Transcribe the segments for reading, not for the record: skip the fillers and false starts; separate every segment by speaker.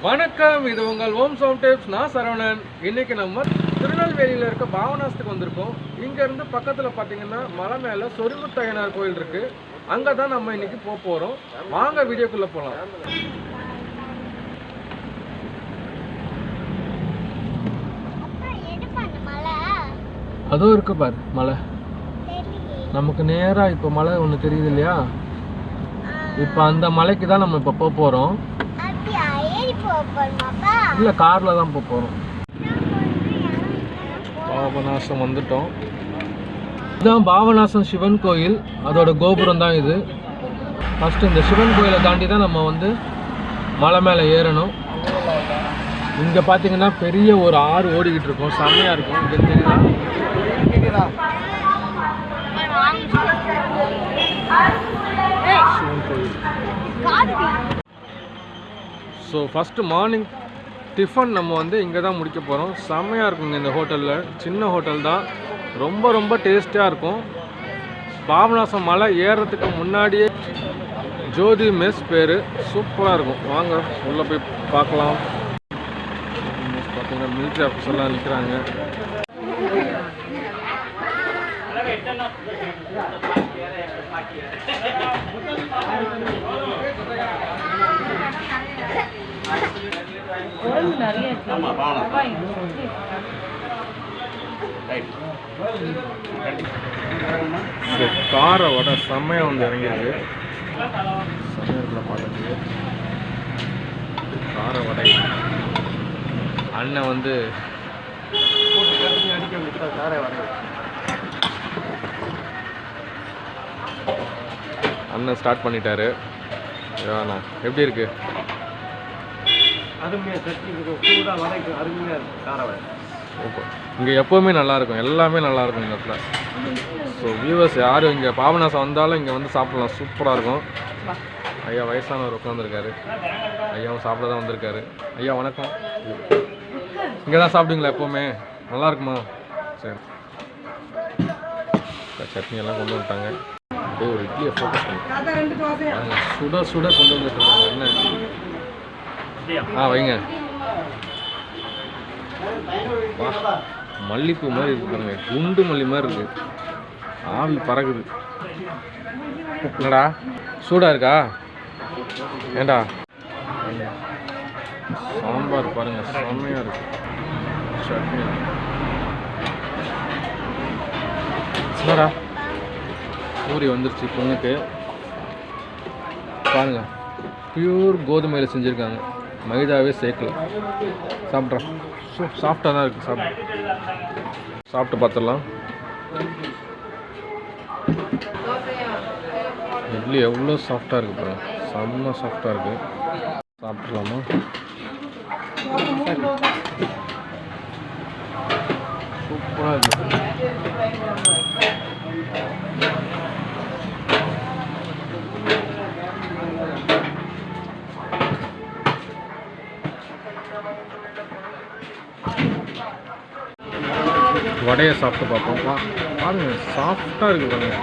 Speaker 1: வணக்கம், இது உங்கள் ஹோம் சவுண்ட் டிப்ஸ். நான் சரவணன். இன்னைக்கு நம்ம திருநெல்வேலியில் இருக்க பாவநாசத்துக்கு வந்திருக்கோம். இங்கேருந்து பக்கத்தில் பார்த்தீங்கன்னா மலை மேலே சொரிமுத்தையனார் கோயில் இருக்குது. அங்கே தான் நம்ம இன்னைக்கு போகிறோம். வாங்க வீடியோக்குள்ளே போகலாம். அதுவும் இருக்கு பாரு மலை. நமக்கு நேராக இப்போ மலை ஒன்று தெரியுது இல்லையா? இப்போ அந்த மலைக்கு தான் நம்ம இப்போ போகிறோம். இல்லை, காரில் தான் போகிறோம். பாபநாசம் வந்துட்டோம். இதுதான் பாபநாசம் சிவன் கோயில். அதோட கோபுரம் தான் இது. ஃபஸ்ட்டு இந்த சிவன் கோயிலை தாண்டி தான் நம்ம வந்து மலை மேலே ஏறணும். இங்கே பார்த்தீங்கன்னா பெரிய ஒரு ஆறு ஓடிக்கிட்டு இருக்கும். செம்மையாக இருக்கும். இங்கே தெரியுதா? சிவன் கோயில். ஸோ ஃபஸ்ட்டு மார்னிங் டிஃபன் நம்ம வந்து இங்கே தான் முடிக்க போகிறோம். செம்மையாக இருக்குங்க இந்த ஹோட்டலில். சின்ன ஹோட்டல் தான், ரொம்ப ரொம்ப டேஸ்டியாக இருக்கும். பாபநாசம் மலை ஏறுறதுக்கு முன்னாடியே ஜோதி மெஸ் பேர். சூப்பராக இருக்கும். வாங்க உள்ளே போய் பார்க்கலாம். பார்த்தீங்கன்னா மிலிட்ரி ஆஃபீஸர்லாம் நிற்கிறாங்க. காரை வடை செம்மையாக வந்து இறங்கியிருக்கு. செம்மையாக பார்க்கறதுக்கு காரை வடை. அண்ணன் வந்து அண்ணன் ஸ்டார்ட் பண்ணிட்டாரு. அண்ணா எப்படி இருக்கு? இங்கே எப்போவுமே நல்லாயிருக்கும், எல்லாமே நல்லாயிருக்கும் இந்த இடத்துல. ஸோ வியூவர்ஸ் யாரும் இங்கே பாபநாசம் வந்தாலும் இங்கே வந்து சாப்பிடலாம். சூப்பராக இருக்கும். ஐயா வயசானவர் உட்காந்துருக்காரு. ஐயாவும் சாப்பிட தான் வந்திருக்காரு. ஐயா வணக்கம். இங்கே தான் சாப்பிடுங்களா எப்போவுமே? நல்லா இருக்குமா? சரி, சட்னி எல்லாம் கொண்டு வந்துட்டாங்க. அப்படியே ஒரு இட்லியை ஃபோக்கஸ் பண்ணி சுட சுட கொண்டு வந்துருக்காங்க. என்ன வைங்க. மல்லிப்பூ மாதிரி இருக்கு பாருங்க. குண்டு மல்லி மாதிரி இருக்கு. ஆவி பறக்குது. என்னடா சூடா இருக்கா? ஏண்டா சாம்பார் பாருங்க, செம்மையா இருக்கு. சட்னி என்னடா பூரி வந்துருச்சு பொண்ணுக்கு. பாருங்க, பியூர் கோதுமையில் செஞ்சுருக்காங்க, மைதாவே சேர்க்கல. சாப்பிட்றேன். சாஃப்டாக தான் இருக்குது. சாப்பிட்டு பார்த்துடலாம். இட்லி எவ்வளோ சாஃப்டாக இருக்குது பாருங்க, செம்ம சாஃப்டாக இருக்குது. சாப்பிட்றலாமா? சூப்பராக இருக்குது. வடையை சாப்பிட்டு பார்ப்போம். பாருங்க, சாஃப்டாக இருக்குது பாருங்க.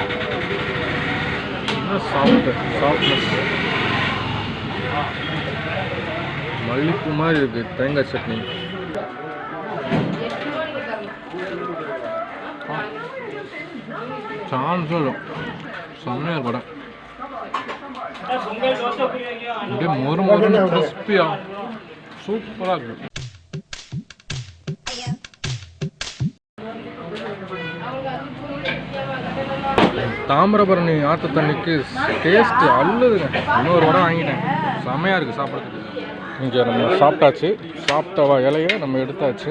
Speaker 1: சாஃப்ட்னஸ் மல்லிப்பூ மாதிரி இருக்குது. தேங்காய் சட்னி சான்ஸும் செம்மையாக இருக்கு. வடை அப்படியே மொறு மொறுன்னு கிறிஸ்பியாக சூப்பராக இருக்குது. தாமிரபரணி ஆற்று தண்ணிக்கு டேஸ்ட்டு அல்லுதுங்க. இன்னொரு வடை வாங்கிட்டேன். செம்மையாக இருக்குது சாப்பிட்றதுக்கு. இங்கே நம்ம சாப்பிட்டாச்சு. சாப்பிட்ட இலையை நம்ம எடுத்தாச்சு.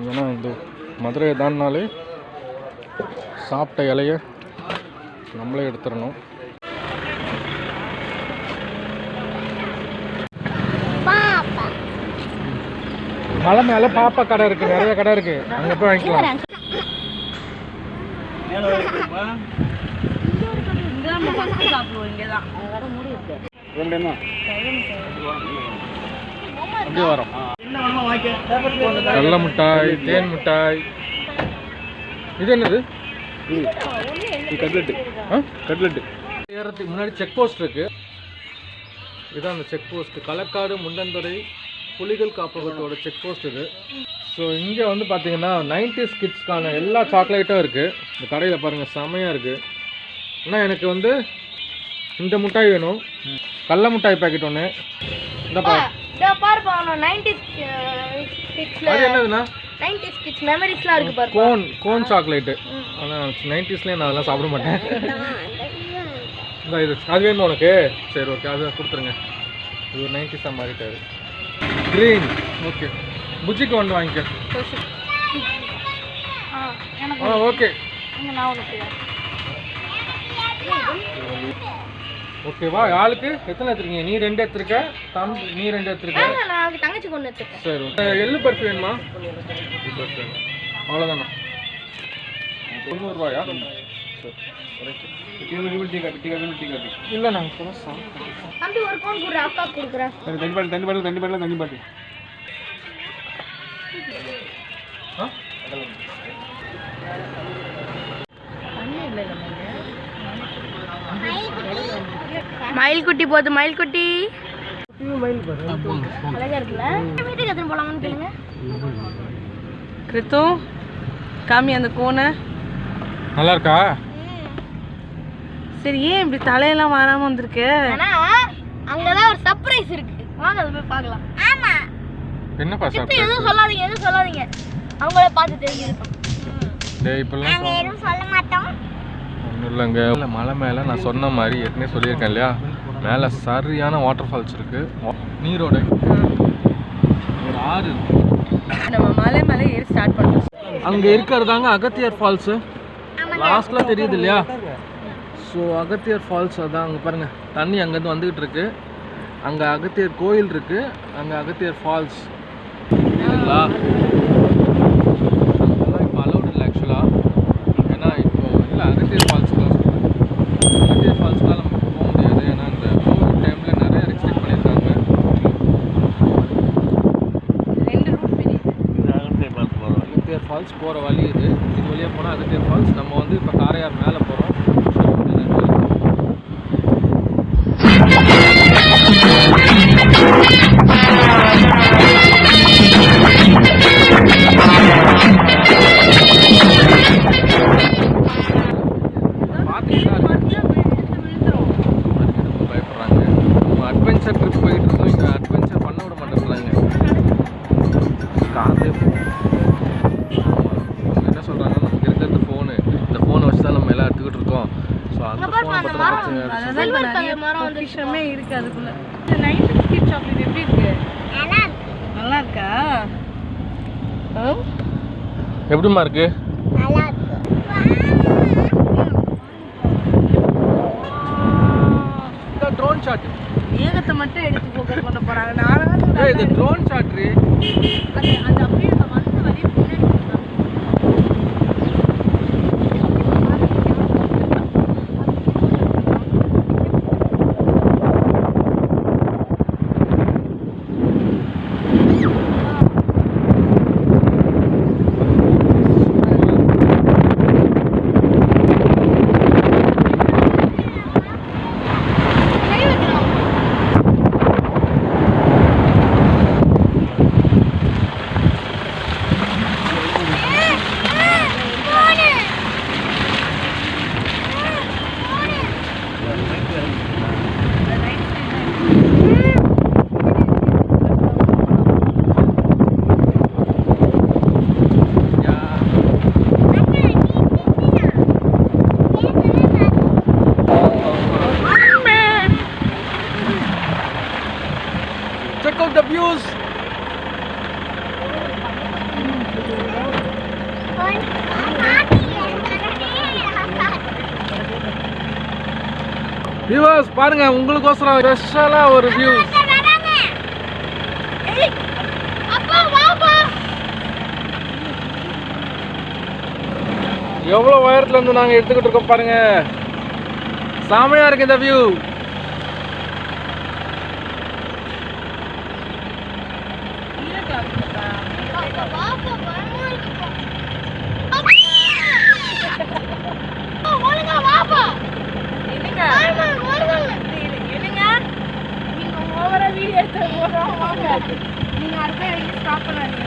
Speaker 1: ஏன்னா இந்த மதுரையை தாண்டினாலே சாப்பிட்ட இலையை நம்மளே எடுத்துடணும். மலை மேலே பாப்பா கடை இருக்குது, நிறைய கடை இருக்குது. அங்கே போய் வாங்கிக்கலாம். அப்படியே வரோம். கடலை மிட்டாய், தேன் மிட்டாய். இது என்னது? கட்லெட்டு. கட்லெட்டு ஏறதுக்கு முன்னாடி செக் போஸ்ட் இருக்கு. இதுதான் அந்த செக் போஸ்ட், களக்காடு முண்டந்துறை புலிகள் காப்பகத்தோட செக் போஸ்ட் இது. ஸோ இங்கே வந்து பார்த்தீங்கன்னா 90s கிட்ஸ்க்கான எல்லா சாக்லேட்டும் இருக்குது. இந்த கடையில் பாருங்கள் செம்மையாக இருக்குது. ஆனால் எனக்கு வந்து இந்த மிட்டாய் வேணும், கடல மிட்டாய் பாக்கெட் ஒன்று. இந்த
Speaker 2: பாருப்பா 90s கிட்ஸ்ல
Speaker 1: அது என்னதுண்ணா
Speaker 2: 90s கிட்ஸ் மெமரிஸ்லாம் இருக்கு பாரு.
Speaker 1: Cone chocolate. ஆனால் 90ஸ்லேயே நான் அதெல்லாம் சாப்பிட மாட்டேன். இந்த இது அது வேணும் உனக்கு? சரி ஓகே, அது கொடுத்துருங்க. இது ஒரு 90s மாறிட்டாரு. Green okay. புஜிக்கு ஒன்று வாங்கிக்க. ஓகே ஓகேவா? ஆளுக்கு எத்தனை எடுத்துருக்கீங்க? நீ 2 எடுத்துருக்க, தம்பி நீ 2 எடுத்துருக்க,
Speaker 2: தங்கச்சி கொண்டு எடுத்துருக்கேன்.
Speaker 1: சரி ஓகே. எள்ளு பர்ஃபி வேணுமா? அவ்வளோதானா? 90 ரூபாயா? இல்லை நாங்கள் இப்போ சாப்பிட்டோம்.
Speaker 2: தம்பி ஒரு ஃபோன் கொடுக்குறேன், அக்கா கொடுக்குறேன்.
Speaker 1: தண்ணி பாட்டு.
Speaker 2: மயில் குட்டி போகுது, மயில் குட்டி அழகா இருக்குல்ல. வீட்டுக்கு எத்தனை போலாமான்னு கேளுங்க.
Speaker 3: கிருத்து காமி அந்த கோனை
Speaker 1: நல்லா இருக்கா?
Speaker 3: சரி, ஏன் இப்படி தலையெல்லாம் வராம வந்திருக்கு?
Speaker 2: ஆனா அங்கதான் ஒரு சர்ப்ரைஸ் இருக்கு, வாங்க அதை போய் பார்க்கலாம். ஆமா,
Speaker 1: என்னப்பா சர்ப்ரைஸ்?
Speaker 2: எதுவும் சொல்லாதீங்க, அவங்கள பார்த்து தெரிஞ்சிருக்கோம்.
Speaker 1: டேய் இப்பெல்லாம் நாங்க எதுவும் சொல்ல மாட்டோம். ஒன்றும் இல்லைங்க, மலை மேலே நான் சொன்ன மாதிரி ஏற்கனவே சொல்லியிருக்கேன் இல்லையா, மேலே சரியான வாட்டர் ஃபால்ஸ் இருக்குது. நீரோடை ஒரு ஆறு.
Speaker 3: நம்ம மலை மேலே ஏறி ஸ்டார்ட் பண்ணுறோம்.
Speaker 1: அங்கே இருக்கிறதாங்க அகத்தியர் ஃபால்ஸு, லாஸ்ட்டில் தெரியுது இல்லையா? ஸோ அகத்தியர் ஃபால்ஸ் அதான் அங்கே பாருங்கள், தண்ணி அங்கேருந்து வந்துக்கிட்டு இருக்கு. அங்கே அகத்தியர் கோயில் இருக்குது, அங்கே அகத்தியர் ஃபால்ஸ் இல்லைங்களா? அங்கெல்லாம் இப்போ அலௌட் இல்லை ஆக்சுவலாக. ஏன்னா இப்போ இல்லை அகத்தியர் ஃபால்ஸ்க்குலாம் அகத்தியர் ஃபால்ஸ்க்குலாம் நம்ம போக முடியாது. ஏன்னா இந்த கோவிட் டைமில் நிறைய ரெஸ்ட்ரிக்ட் பண்ணியிருக்காங்க.
Speaker 3: 2 ரூட் பிரியுது.
Speaker 1: அகத்தியர் ஃபால்ஸ் போகிற வழி இது. இது வழியாக போனால் அகத்தியர் ஃபால்ஸ். நம்ம வந்து இப்போ காரையார் மேலே போகிறோம். பயப்படுறாங்க. அட்வென்ச்சர் ட்ரிப் போயிட்டு இருக்கோம், இங்கே அட்வென்ச்சர் பண்ண விட மாட்டேங்கிறாங்க. காதே என்ன சொல்கிறாங்கன்னா, நமக்கு இருக்கிறது ஃபோனு, இந்த ஃபோனை வச்சு தான் நம்ம எல்லாம் எடுத்துக்கிட்டு இருக்கோம். ஸோ அந்த ஃபோனை
Speaker 3: விஷயமே இருக்கு அதுக்குள்ள. 90s கிட் சாக்லேட் எப்படி இருக்கு? நல்லா இருக்கா?
Speaker 1: எப்படிமா இருக்கு? இந்த ட்ரோன் ஷாட்
Speaker 3: ஏகத்தை மட்டும் எடுத்து ஃபோக்கஸ் பண்ண போறாங்க. நானும்
Speaker 1: இது ட்ரோன் ஷாட் ரே.
Speaker 3: அது அப்படியே நம்ம வந்து வரைய பின்னாடி
Speaker 1: check out the views. Viewers பாருங்க, உங்களுக்கோசரம் ஸ்பெஷலா ஒரு வியூ. எவ்வளவு உயரத்துல இருந்து நாங்க எடுத்துக்கிட்டு இருக்கோம் பாருங்க. செமையா இருக்கு இந்த வியூ.
Speaker 3: எடுத்து போறோம் வாங்க. நீங்க அடுத்த வரைக்கும் ஸ்டாப் பண்ணாதீங்க.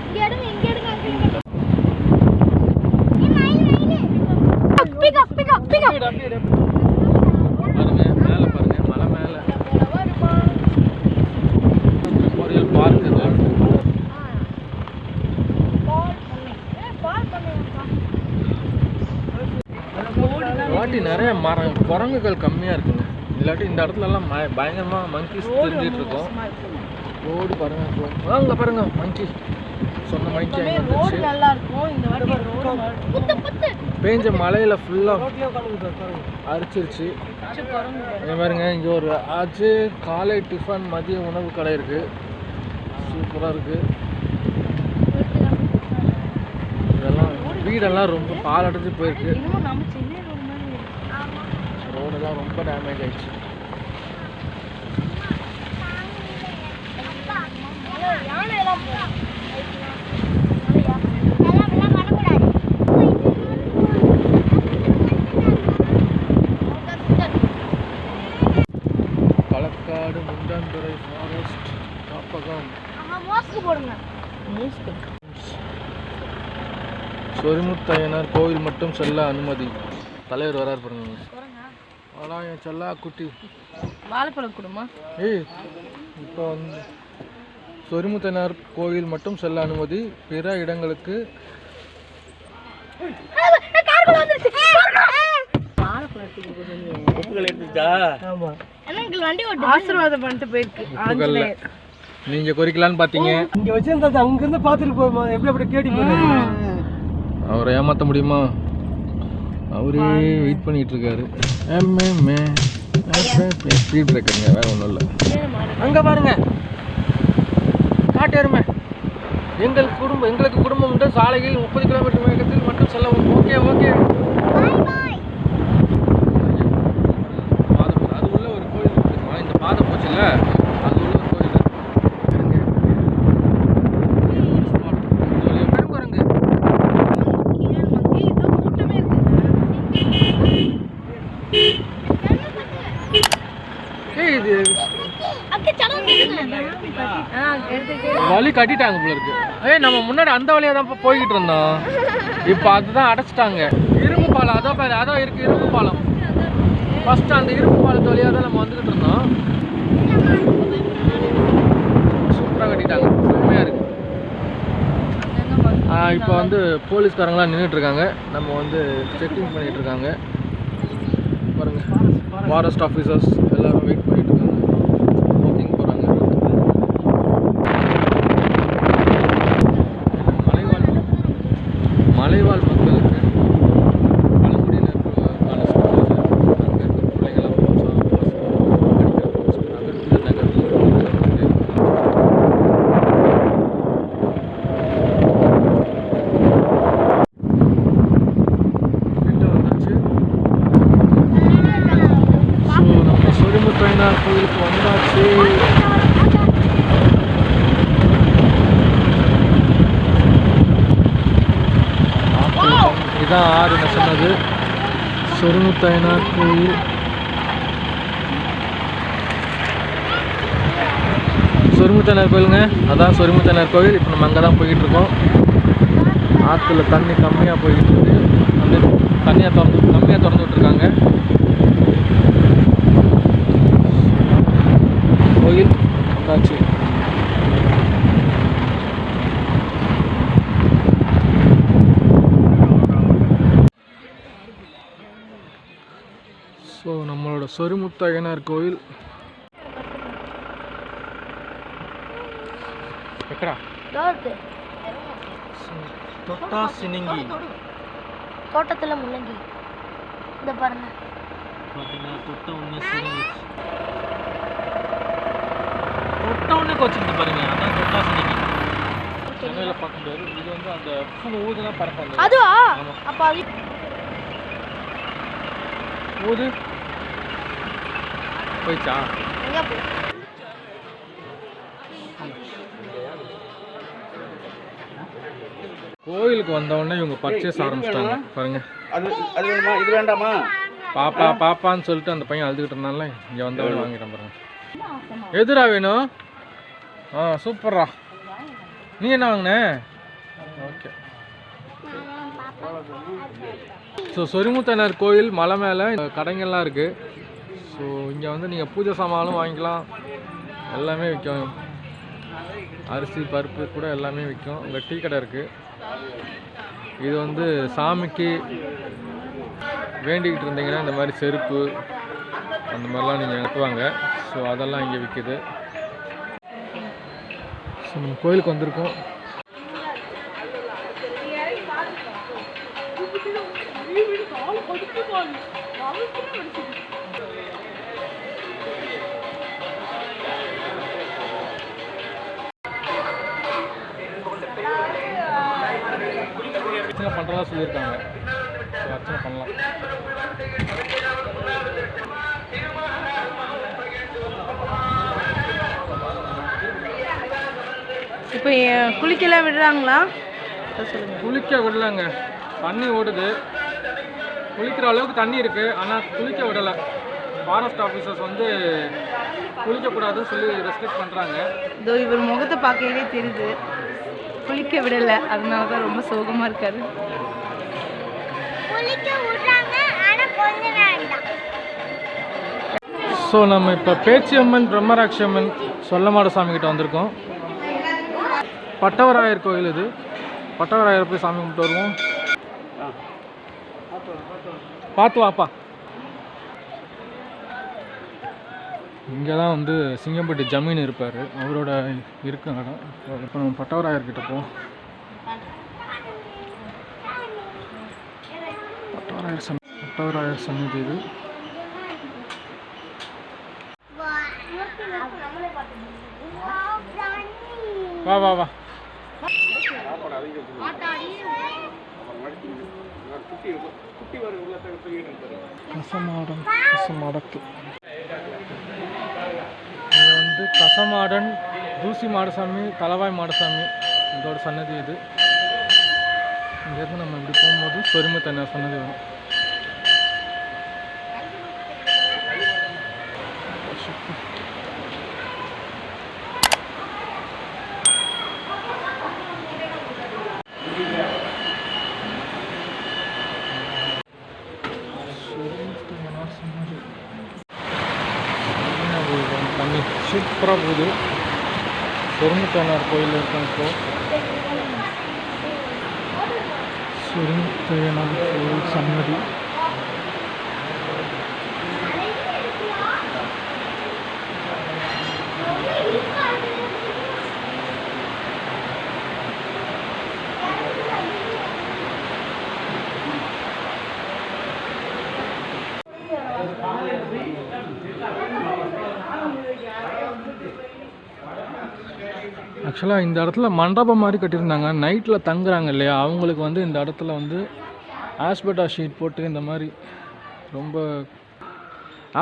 Speaker 2: இங்க எடுங்க இங்க எடுங்க அங்க எடுங்க. Pick up pick up pick up.
Speaker 1: பாருங்க மேலே பாருங்க மலை மேலே மெமோரியல் பார்க் இது. வாட்டி நிறைய மரம் குரங்குகள் கம்மியாக இருக்குங்க. இல்லாட்டி இந்த இடத்துலலாம் பயங்கரமாக மங்கீஸ் தெரிஞ்சிட்டு இருக்கோம். ரோடு பாருங்க வாங்க பாருங்க மங்கி சொன்ன மங்கி
Speaker 3: ரோடு நல்லா இருக்கும். இந்த வாட்டி ரோடு
Speaker 1: பேஞ்ச மலையில் ஃபுல்லாக அரிச்சிருச்சு. இதே மாதிரிங்க இங்கே ஒரு ஆச்சு காலை டிஃபன் மதிய உணவு கடை இருக்குது. சூப்பராக இருக்குது. இதெல்லாம் வீடெல்லாம் ரொம்ப பாலடைஞ்சு போயிருக்கு. ரோடெல்லாம் ரொம்ப டேமேஜ் ஆயிடுச்சு. களக்காடு முண்டாந்துறை ஃபாரஸ்ட் காப்பகம். சொரிமுத்தையனார் கோவில் மட்டும் செல்ல அனுமதி. தலைவர் வரார் பாருங்க. அதான் என் செல்லா குட்டி
Speaker 3: வாழைப்பழம் கொடுமா.
Speaker 1: ஏய் இப்போ வந்து சொரிமுத்தையனார் கோவில் மட்டும் செல்ல அனுமதி, பிற இடங்களுக்கு
Speaker 3: ஆசீர்வாதம் பண்ணிட்டு போயிருக்கு.
Speaker 1: நீங்க குறிக்கலான்னு பாத்தீங்க.
Speaker 4: இங்க வச்சிருந்தது அங்க இருந்து பாத்துட்டு போமா. எப்படி அப்படி கேட்டி போறாரு.
Speaker 1: அவரை ஏமாத்த முடியுமா? அவரே வெயிட் பண்ணிட்டு இருக்காரு. ஸ்பீட் பிரேக்கருங்க, வேற ஒன்றும் இல்லை. அங்க பாருங்க காட்டேருமே. எங்களுக்கு குடும்பம் உண்டு. சாலையில் 30 கிலோமீட்டர் வேகத்தில் மட்டும் செல்லவும். Okay okay. அது உள்ள ஒரு கோயில் இருக்குமா? இந்த பாதை போச்சுல்ல, அது உள்ள ஒரு கோயில் இருக்கு. பெருங்குரங்கு. இது வழி கட்டிட்டாங்க போல இருக்கு. நம்ம முன்னாடி அந்த வழியா தான் போய்கிட்டு இருந்தோம். இப்போ அதுதான் அடைச்சிட்டாங்க. இரும்பு பாலம் அதோ இருக்கு. இரும்பு பாலம் ஃபர்ஸ்ட் அந்த இரும்பு பாலத்து வழியாக தான் நம்ம வந்துகிட்டு இருந்தோம். சூப்பராக கட்டிட்டாங்க. செம்மையாக இருக்கு. இப்போ வந்து போலீஸ்காரங்களாம் நின்றுட்டு இருக்காங்க. நம்ம வந்து செக்கிங் பண்ணிட்டு இருக்காங்க பாருங்க. ஃபாரஸ்ட் ஆஃபீஸர்ஸ் எல்லாரும் வெயிட் பண்ணிட்டு இருக்காங்க. வாக்கிங் போகிறாங்க. மலைவாழ் மக்களுக்கு பழங்குடியினருக்கு அங்கே இருக்கிற பிள்ளைகளை சொரிமுத்தையனார் கோயிலுக்கு வந்தாச்சு. இதான் ஆறு நான் சொன்னது சொரிமுத்தையனார் கோயில். சொரிமுத்தையனார் கோயிலுங்க, அதான் சொரிமுத்தையனார் கோயில். இப்போ நம்ம அங்கே தான் போய்கிட்டு இருக்கோம். ஆற்றுல தண்ணி கம்மியாக போய்கிட்டு இருக்கு. அந்த கம்மியாக திறந்து விட்டுருக்காங்க. கோயில் வந்தாச்சு. ஸோ நம்மளோட சொரிமுத்தையனார் கோயில் எக்கடா தொட்டா சினிங்கி
Speaker 2: தோட்டத்துல முள்ளங்கி. இந்த பாருங்க
Speaker 1: தொட்ட ஒன்று வச்சுக்கிட்டு பாருங்க. அதான் தொட்டா சினிங்கி. சென்னையில் பார்க்க முடியாது. இது வந்து அந்த ஊதுனா பறப்பாங்க.
Speaker 2: அதுவா? அப்போ அது
Speaker 1: ஊது போயிடுச்சா?
Speaker 2: எங்கே போய்
Speaker 1: கோயிலுக்கு வந்தவொடனே இவங்க பர்ச்சேஸ் ஆரம்பிச்சிட்டாங்க பாருங்க.
Speaker 5: அது வேணுமா இது வேண்டாமா?
Speaker 1: பாப்பா பாப்பான்னு சொல்லிட்டு அந்த பையன் அழுதுகிட்டு இருந்தால இங்கே வந்தவொடனே வாங்கிட்டேன் பாருங்க. எதுடா வேணும்? சூப்பர்ரா. நீ என்ன வாங்கின? ஓகே. ஸோ சொரிமுத்தனார் கோயில் மலை மேலே கடைங்கள்லாம் இருக்குது. ஸோ இங்கே வந்து நீங்கள் பூஜை சாமானும் வாங்கிக்கலாம், எல்லாமே விற்கும். அரிசி பருப்பு கூட எல்லாமே விற்கும். இங்கே டீ கடை இருக்குது. இது வந்து சாமிக்கு வேண்டிக்கிட்டு இருந்தீங்கன்னா இந்த மாதிரி செருப்பு அந்த மாதிரிலாம் நீங்கள் அனுப்புவாங்க. ஸோ அதெல்லாம் இங்கே விற்கிது. ஸோ நம்ம கோயிலுக்கு வந்திருக்கோம். அர்ச்சனை பண்ணுறதா சொல்லியிருக்காங்க. ஸோ அர்ச்சனை பண்ணலாம்.
Speaker 3: இப்போ குளிக்கலாம் விடுறாங்களா?
Speaker 1: குளிக்க விடலைங்க, தண்ணி ஓடுது. குளிக்கிற அளவுக்கு தண்ணி இருக்குது, ஆனால் குளிக்க விடலை. ஃபாரஸ்ட் ஆஃபீஸர்ஸ் வந்து குளிக்கக்கூடாதுன்னு சொல்லி ரெஸ்ட்ரிக்ட் பண்ணுறாங்க.
Speaker 3: இதோ இவர் முகத்தை பார்க்கவே தெரியுது, குளிக்க விடலை. அதனால தான் ரொம்ப சோகமாக இருக்காரு.
Speaker 1: ஸோ நம்ம இப்போ பேச்சியம்மன் பிரம்மராட்சி அம்மன் சொல்லமாட சாமி கிட்ட வந்திருக்கோம். பட்டவராயர் கோயில் இது. பட்டவராயர் போய் சாமி கும்பிட்டு வருவோம். பார்த்து வாப்பா. இங்கே தான் வந்து சிங்கம்பட்டி ஜமீன் இருப்பார், அவரோட இருக்க இடம். இப்போ நம்ம பட்டவராயர்கிட்ட போவோம். பட்டவராயர் சன்னதி இது. வா வா வா. கசமாடன் கசமாடத்து. இது வந்து கசமாடன் தூசி மாடசாமி தலவாய் மாடசாமி இதோட சன்னதி இது. இங்கேருந்து நம்ம இப்படி போகும்போது சொரிமுத்தனார் சன்னதி வரும். தண்ணி சூப்பராக போகுது. சொரிமுத்தனார் கோயில் இருக்கோம். இப்போ சொரிமுத்தனார் கோயில் சன்னதி. ஆக்சுவலாக இந்த இடத்துல மண்டபம் மாதிரி கட்டியிருந்தாங்க. நைட்டில் தங்குறாங்க இல்லையா, அவங்களுக்கு வந்து இந்த இடத்துல வந்து ஆஸ்பெட்டா ஷீட் போட்டு இந்த மாதிரி ரொம்ப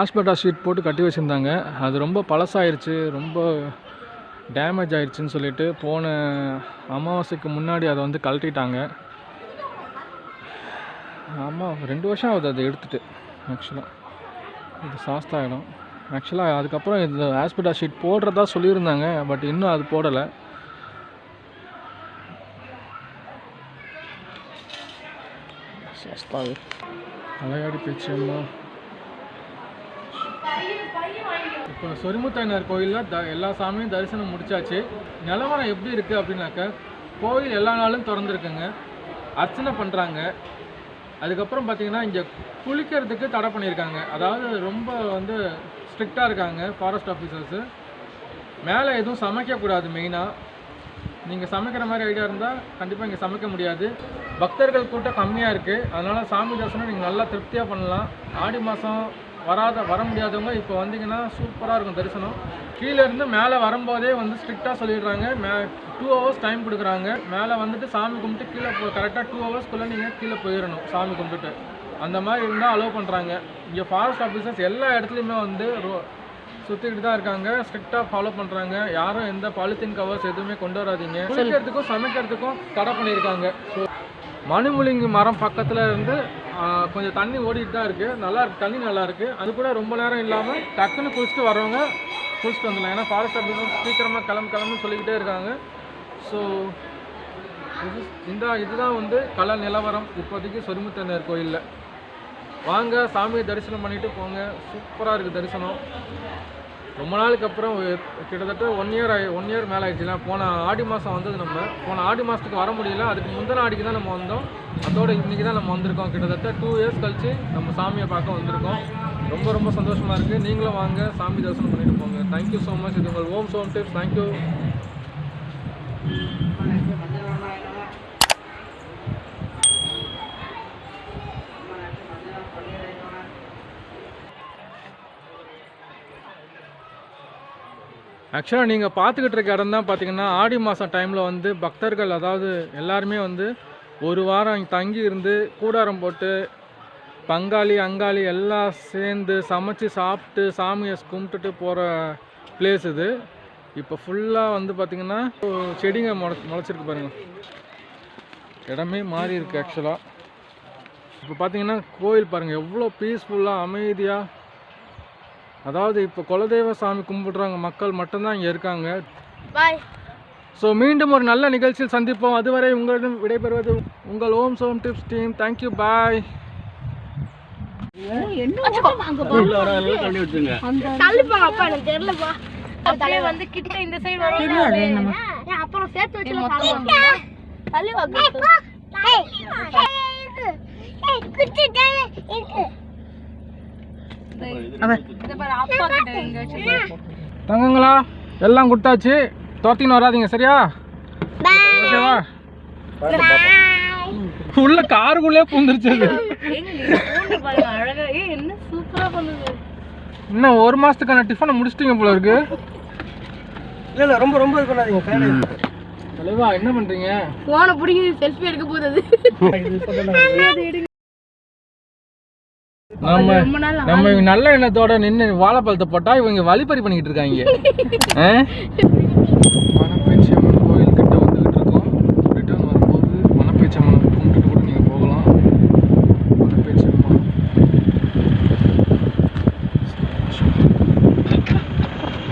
Speaker 1: ஆஸ்பெட்டா ஷீட் போட்டு கட்டி வச்சுருந்தாங்க. அது ரொம்ப பழசாயிருச்சு, ரொம்ப டேமேஜ் ஆயிடுச்சுன்னு சொல்லிட்டு போன அமாவாசைக்கு முன்னாடி அதை வந்து கழட்டிட்டாங்க. ஆமாம், 2 வருஷம் ஆகுது அதை எடுத்துகிட்டு. ஆக்சுவலாக இது சாஸ்தா இடம். ஆக்சுவலாக அதுக்கப்புறம் இந்த ஆஸ்பெட்டா ஷீட் போடுறதா சொல்லியிருந்தாங்க, பட் இன்னும் அது போடலை. சாஸ்தாவே அலையாடி பேச்சியம்மா. இப்போ சொரிமுத்தனார் கோயிலில் எல்லா சாமியும் தரிசனம் முடிச்சாச்சு. நிலவரம் எப்படி இருக்குது அப்படின்னாக்கா, கோயில் எல்லா நாளும் திறந்துருக்குங்க, அர்ச்சனை பண்ணுறாங்க. அதுக்கப்புறம் பார்த்திங்கன்னா இங்கே குளிக்கிறதுக்கு தடை பண்ணியிருக்காங்க. அதாவது ரொம்ப வந்து ஸ்ட்ரிக்டாக இருக்காங்க ஃபாரஸ்ட் ஆஃபீஸர்ஸு. மேலே எதுவும் சமைக்கக்கூடாது. மெயினாக நீங்கள் சமைக்கிற மாதிரி ஐடியா இருந்தால் கண்டிப்பாக இங்கே சமைக்க முடியாது. பக்தர்கள் கூட்டம் கம்மியாக இருக்குது, அதனால் சாமி தரிசனம் நீங்கள் நல்லா திருப்தியாக பண்ணலாம். ஆடி மாதம் வர முடியாதவங்க இப்போ வந்தீங்கன்னா சூப்பராக இருக்கும் தரிசனம். கீழேருந்து மேலே வரும்போதே வந்து ஸ்ட்ரிக்டாக சொல்லிடுறாங்க. 2 hours டைம் கொடுக்குறாங்க. மேலே வந்துட்டு சாமி கும்பிட்டு கீழே கரெக்டாக 2 hours நீங்கள் கீழே போயிடணும் சாமி கும்பிட்டுட்டு. அந்த மாதிரி இருந்தால் அலோவ் பண்ணுறாங்க. இங்கே ஃபாரஸ்ட் ஆஃபீஸர்ஸ் எல்லா இடத்துலையுமே வந்து சுற்றிக்கிட்டு தான் இருக்காங்க. ஸ்ட்ரிக்டாக ஃபாலோ பண்ணுறாங்க. யாரும் எந்த பாலித்தீன் கவர்ஸ் எதுவுமே கொண்டு வராதீங்க. குளிக்கிறதுக்கும் சமைக்கிறதுக்கும் தடை பண்ணியிருக்காங்க. ஸோ மணிமுழுங்கி மரம் பக்கத்தில் இருந்து கொஞ்சம் தண்ணி ஓடிட்டு தான் இருக்குது. நல்லா இருக்கு, தண்ணி நல்லா இருக்குது. அது கூட ரொம்ப நேரம் இல்லாமல் டக்குன்னு குளிச்சுட்டு வரவங்க குளிச்சுட்டு வந்துடலாம். ஏன்னா ஃபாரஸ்ட் ஆஃபீஸர் சீக்கிரமாக கிளம்புன்னு சொல்லிக்கிட்டே இருக்காங்க. ஸோ இதுதான் வந்து கல நிலவரம் இப்போதைக்கு சொரிமுத்தண்ணர் கோயிலில். வாங்க சாமியை தரிசனம் பண்ணிட்டு போங்க. சூப்பராக இருக்குது தரிசனம். ரொம்ப நாளுக்கு அப்புறம் கிட்டத்தட்ட ஒன் இயர் மேலே ஆயிடுச்சுல. போன ஆடி மாதம் வந்தது. நம்ம போன ஆடி மாதத்துக்கு வர முடியல. அதுக்கு முந்தின ஆடிக்கு தான் நம்ம வந்தோம். அதோட இன்றைக்கி தான் நம்ம வந்திருக்கோம். கிட்டத்தட்ட 2 இயர்ஸ் கழிச்சு நம்ம சாமியை பார்க்க வந்திருக்கோம். ரொம்ப ரொம்ப சந்தோஷமாக இருக்குது. நீங்களும் வாங்க சாமி தரிசனம் பண்ணிட்டு போங்க. Thank you so much. இது உங்கள் ஓம் சோம் டிப்ஸ். தேங்க்யூ. ஆக்சுவலாக நீங்கள் பார்த்துக்கிட்டு இருக்க இடம் தான் பார்த்தீங்கன்னா ஆடி மாதம் டைமில் வந்து பக்தர்கள், அதாவது எல்லாருமே வந்து ஒரு வாரம் இங்கே தங்கி இருந்து கூடாரம் போட்டு பங்காளி அங்காளி எல்லாம் சேர்ந்து சமைச்சு சாப்பிட்டு சாமியை கும்பிட்டுட்டு போகிற பிளேஸ் இது. இப்போ ஃபுல்லாக வந்து பார்த்திங்கன்னா செடிங்க முளைச்சிருக்கு பாருங்கள். இடமே மாறி இருக்குது ஆக்சுவலாக. இப்போ பார்த்தீங்கன்னா கோயில் பாருங்கள் எவ்வளோ பீஸ்ஃபுல்லாக அமைதியாக. அதாவது இப்போ குலதெய்வ சாமி கும்பிடுறாங்க மக்கள் மட்டும்தான் இங்கே இருக்காங்க.
Speaker 2: பாய்.
Speaker 1: ஸோ மீண்டும் ஒரு நல்ல நிகழ்ச்சியில் சந்திப்போம். அதுவரை உங்களிடம் விடைபெறுவது உங்கள் ஓம் சோம் டிப்ஸ் டீம். தேங்க்யூ, பாய்.
Speaker 2: தள்ளிப்பாங்க அப்பா, எனக்கு தெரியலப்பா.
Speaker 3: அப்படியே வந்து கிட்ட இந்த சைடு வரும்.
Speaker 2: அப்புறம் சேர்த்து வச்சு தள்ளி வாங்க.
Speaker 1: தங்கங்களா எல்லாம் கொடுத்தாச்சு. தோத்தின்னு வராதிங்க சரியா? ஓகேவா? உள்ள காருக்குள்ளே பூந்துருச்சு.
Speaker 3: என்ன சூப்பரா பண்ணுது.
Speaker 1: இன்னும் 1 மாசத்துக்கான டிஃபனை முடிச்சிட்டீங்க போல இருக்கு.
Speaker 4: இல்லை ரொம்ப ரொம்ப இது பண்ணாதீங்க.
Speaker 1: தலைவா என்ன பண்றீங்க?
Speaker 2: போனை பிடிங்கி செல்ஃபி எடுக்க போகுது.
Speaker 1: நம்ம நல்ல எண்ணத்தோட நின்று வாழைப்பழத்தை போட்டா இவங்க வழிப்பறி பண்ணிக்கிட்டு இருக்காங்க.